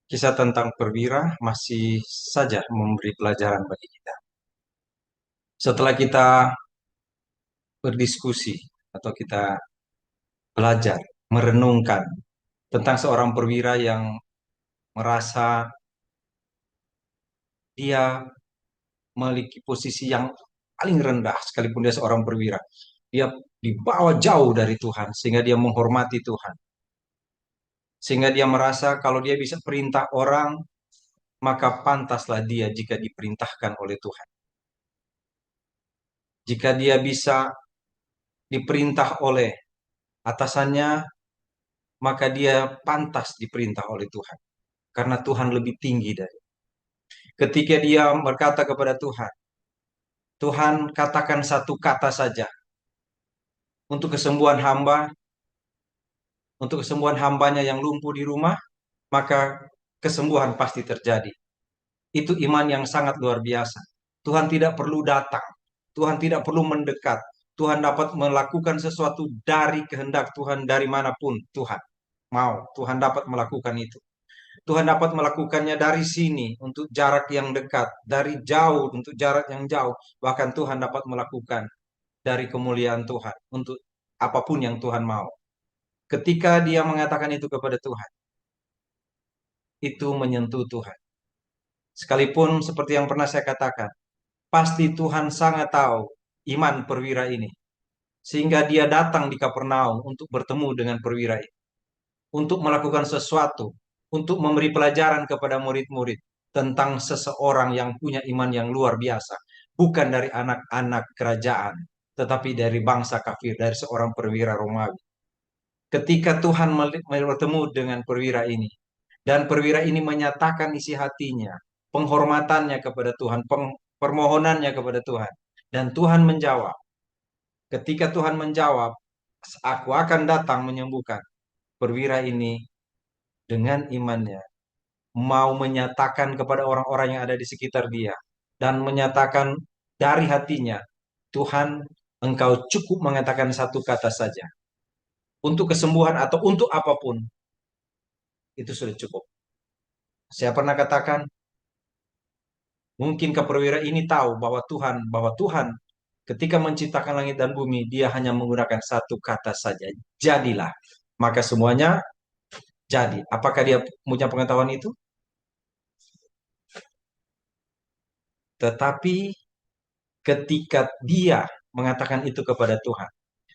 Kisah tentang perwira masih saja memberi pelajaran bagi kita. Setelah kita berdiskusi atau kita belajar, merenungkan tentang seorang perwira yang merasa dia memiliki posisi yang paling rendah sekalipun dia seorang perwira. Dia dibawa jauh dari Tuhan sehingga dia menghormati Tuhan. Sehingga dia merasa kalau dia bisa perintah orang, maka pantaslah dia jika diperintahkan oleh Tuhan. Jika dia bisa diperintah oleh atasannya, maka dia pantas diperintah oleh Tuhan. Karena Tuhan lebih tinggi dari. Ketika dia berkata kepada Tuhan, Tuhan katakan satu kata saja untuk kesembuhan hamba, untuk kesembuhan hambanya yang lumpuh di rumah, maka kesembuhan pasti terjadi. Itu iman yang sangat luar biasa. Tuhan tidak perlu datang, Tuhan tidak perlu mendekat. Tuhan dapat melakukan sesuatu dari kehendak Tuhan dari manapun Tuhan mau. Tuhan dapat melakukan itu. Tuhan dapat melakukannya dari sini untuk jarak yang dekat, dari jauh untuk jarak yang jauh. Bahkan Tuhan dapat melakukan dari kemuliaan Tuhan untuk apapun yang Tuhan mau. Ketika dia mengatakan itu kepada Tuhan, itu menyentuh Tuhan. Sekalipun seperti yang pernah saya katakan, pasti Tuhan sangat tahu iman perwira ini. Sehingga dia datang di Kapernaum untuk bertemu dengan perwira ini. Untuk melakukan sesuatu, untuk memberi pelajaran kepada murid-murid tentang seseorang yang punya iman yang luar biasa, bukan dari anak-anak kerajaan, tetapi dari bangsa kafir, dari seorang perwira Romawi. Ketika Tuhan bertemu dengan perwira ini, dan perwira ini menyatakan isi hatinya, penghormatannya kepada Tuhan, permohonannya kepada Tuhan, dan Tuhan menjawab. Ketika Tuhan menjawab, aku akan datang menyembuhkan. Perwira ini dengan imannya mau menyatakan kepada orang-orang yang ada di sekitar dia dan menyatakan dari hatinya, Tuhan, engkau cukup mengatakan satu kata saja untuk kesembuhan atau untuk apapun, itu sudah cukup. Saya pernah katakan, mungkin perwira ini tahu bahwa Tuhan ketika menciptakan langit dan bumi, dia hanya menggunakan satu kata saja, jadilah. Maka semuanya jadi. Apakah dia punya pengetahuan itu? Tetapi ketika dia mengatakan itu kepada Tuhan,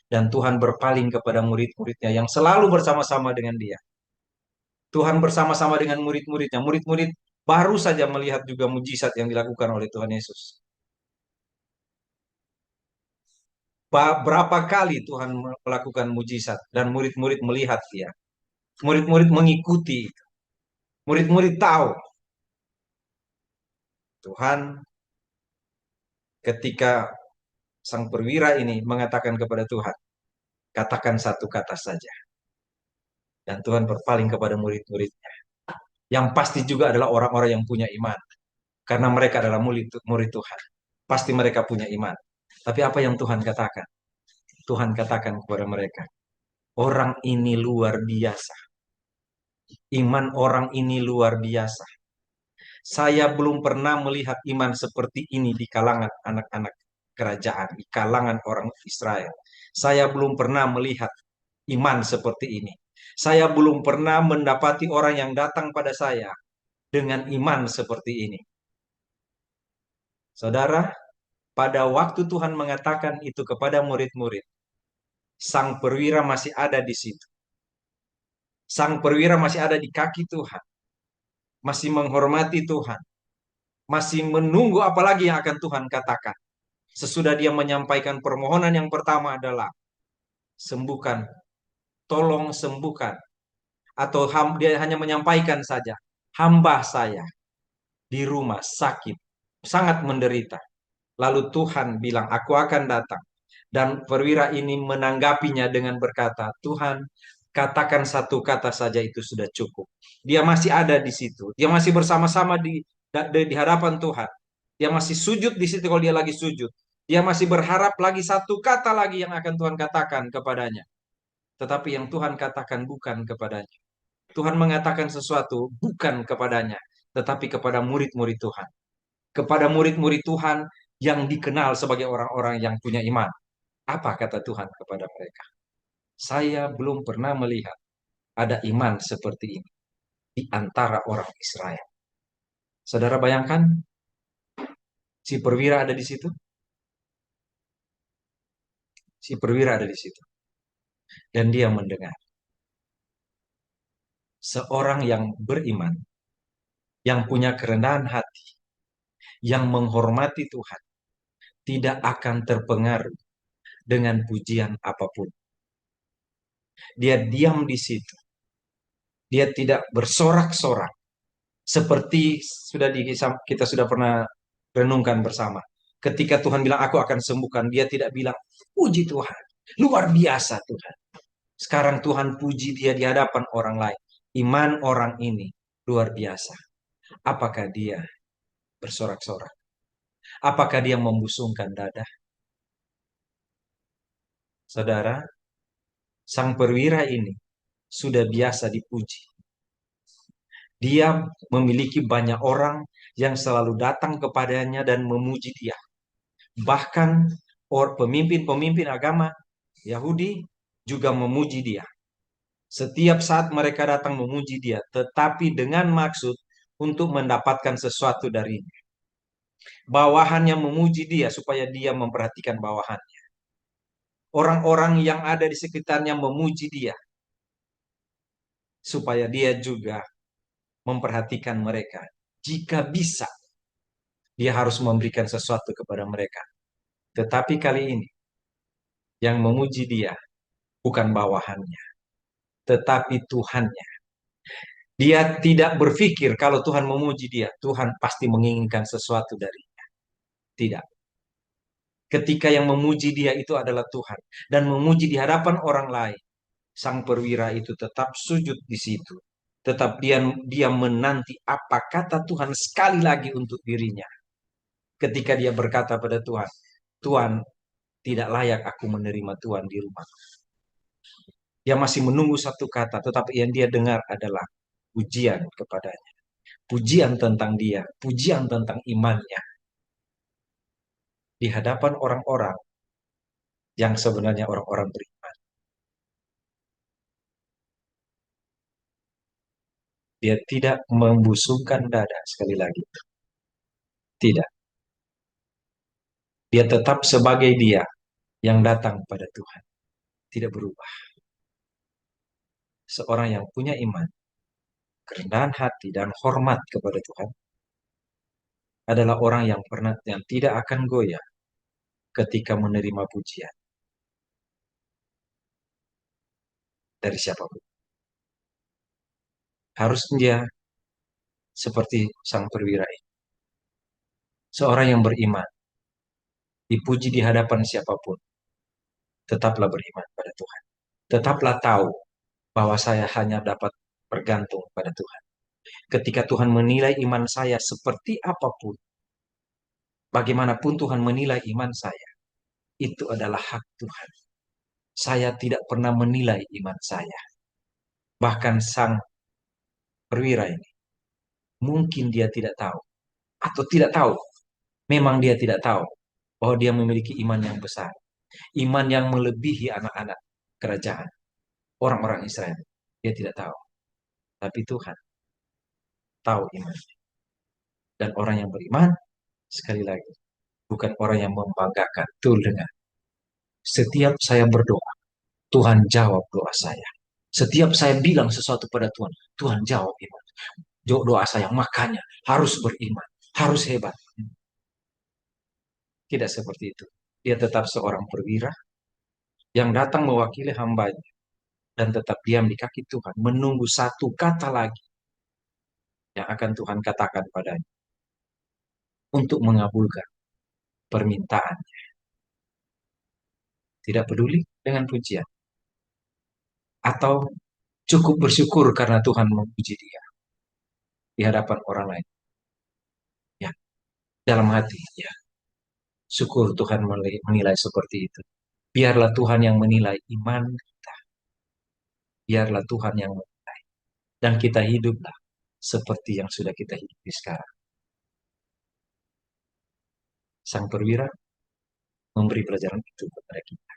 dan Tuhan berpaling kepada murid-muridnya yang selalu bersama-sama dengan dia. Tuhan bersama-sama dengan murid-muridnya. Murid-murid baru saja melihat juga mujizat yang dilakukan oleh Tuhan Yesus. Berapa kali Tuhan melakukan mujizat dan murid-murid melihat dia. Murid-murid mengikuti. Murid-murid tahu Tuhan ketika sang perwira ini mengatakan kepada Tuhan, katakan satu kata saja. Dan Tuhan berpaling kepada murid-muridnya. Yang pasti juga adalah orang-orang yang punya iman. Karena mereka adalah murid Tuhan. Pasti mereka punya iman. Tapi apa yang Tuhan katakan? Tuhan katakan kepada mereka, orang ini luar biasa. Iman orang ini luar biasa. Saya belum pernah melihat iman seperti ini di kalangan anak-anak kerajaan, di kalangan orang Israel. Saya belum pernah melihat iman seperti ini. Saya belum pernah mendapati orang yang datang pada saya dengan iman seperti ini. Saudara, pada waktu Tuhan mengatakan itu kepada murid-murid, sang perwira masih ada di situ. Sang perwira masih ada di kaki Tuhan, masih menghormati Tuhan, masih menunggu apalagi yang akan Tuhan katakan. Sesudah dia menyampaikan permohonan yang pertama adalah sembuhkan, tolong sembuhkan. Atau dia hanya menyampaikan saja, hamba saya di rumah sakit, sangat menderita. Lalu Tuhan bilang, aku akan datang. Dan perwira ini menanggapinya dengan berkata, Tuhan, katakan satu kata saja itu sudah cukup. Dia masih ada di situ. Dia masih bersama-sama di hadapan Tuhan. Dia masih sujud di situ kalau dia lagi sujud. Dia masih berharap lagi satu kata lagi yang akan Tuhan katakan kepadanya. Tetapi yang Tuhan katakan bukan kepadanya. Tuhan mengatakan sesuatu bukan kepadanya, tetapi kepada murid-murid Tuhan. Kepada murid-murid Tuhan yang dikenal sebagai orang-orang yang punya iman. Apa kata Tuhan kepada mereka? Saya belum pernah melihat ada iman seperti ini di antara orang Israel. Saudara bayangkan, si perwira ada di situ, si perwira ada di situ, dan dia mendengar seorang yang beriman, yang punya kerendahan hati, yang menghormati Tuhan, tidak akan terpengaruh dengan pujian apapun. Dia diam di situ, dia tidak bersorak-sorak, seperti kita sudah pernah renungkan bersama. Ketika Tuhan bilang, aku akan sembuhkan, dia tidak bilang, puji Tuhan, luar biasa Tuhan. Sekarang Tuhan puji dia di hadapan orang lain. Iman orang ini luar biasa. Apakah dia bersorak-sorak? Apakah dia membusungkan dada? Saudara, sang perwira ini sudah biasa dipuji. Dia memiliki banyak orang yang selalu datang kepadanya dan memuji dia. Bahkan pemimpin-pemimpin agama Yahudi juga memuji dia. Setiap saat mereka datang memuji dia, tetapi dengan maksud untuk mendapatkan sesuatu darinya. Bawahannya memuji dia supaya dia memperhatikan bawahannya. Orang-orang yang ada di sekitarnya memuji dia supaya dia juga memperhatikan mereka. Jika bisa, dia harus memberikan sesuatu kepada mereka. Tetapi kali ini, yang memuji dia bukan bawahannya, tetapi Tuhannya. Dia tidak berpikir kalau Tuhan memuji dia, Tuhan pasti menginginkan sesuatu darinya. Tidak. Ketika yang memuji dia itu adalah Tuhan. Dan memuji di hadapan orang lain. Sang perwira itu tetap sujud di situ. Tetap dia menanti apa kata Tuhan sekali lagi untuk dirinya. Ketika dia berkata pada Tuhan, Tuhan, tidak layak aku menerima Tuhan di rumah. Dia masih menunggu satu kata, tetapi yang dia dengar adalah pujian kepadanya. Pujian tentang dia, pujian tentang imannya. Di hadapan orang-orang yang sebenarnya orang-orang beriman. Dia tidak membusungkan dada sekali lagi. Tidak. Dia tetap sebagai dia yang datang pada Tuhan. Tidak berubah. Seorang yang punya iman, kerendahan hati, dan hormat kepada Tuhan adalah orang yang tidak akan goyah ketika menerima pujian dari siapapun. Harus dia seperti sang perwira ini. Seorang yang beriman, dipuji di hadapan siapapun, tetaplah beriman pada Tuhan. Tetaplah tahu bahwa saya hanya dapat bergantung pada Tuhan. Ketika Tuhan menilai iman saya seperti apapun, bagaimanapun Tuhan menilai iman saya, itu adalah hak Tuhan. Saya tidak pernah menilai iman saya. Bahkan sang perwira ini, mungkin dia tidak tahu, atau tidak tahu, memang dia tidak tahu, bahwa dia memiliki iman yang besar. Iman yang melebihi anak-anak kerajaan, orang-orang Israel. Dia tidak tahu. Tapi Tuhan tahu iman. Dan orang yang beriman, sekali lagi, bukan orang yang membanggakan. Tuh dengar. Setiap saya berdoa, Tuhan jawab doa saya. Setiap saya bilang sesuatu pada Tuhan, Tuhan jawab iman. Doa saya, makanya harus beriman, harus hebat. Tidak seperti itu. Dia tetap seorang perwira yang datang mewakili hambanya dan tetap diam di kaki Tuhan, menunggu satu kata lagi yang akan Tuhan katakan padanya untuk mengabulkan permintaan. Tidak peduli dengan pujian. Atau cukup bersyukur karena Tuhan memuji dia di hadapan orang lain. Ya, dalam hati, ya. Syukur Tuhan menilai seperti itu. Biarlah Tuhan yang menilai iman kita. Biarlah Tuhan yang menilai. dan kita hiduplah seperti yang sudah kita hidupi sekarang. Sang perwira memberi pelajaran itu kepada kita.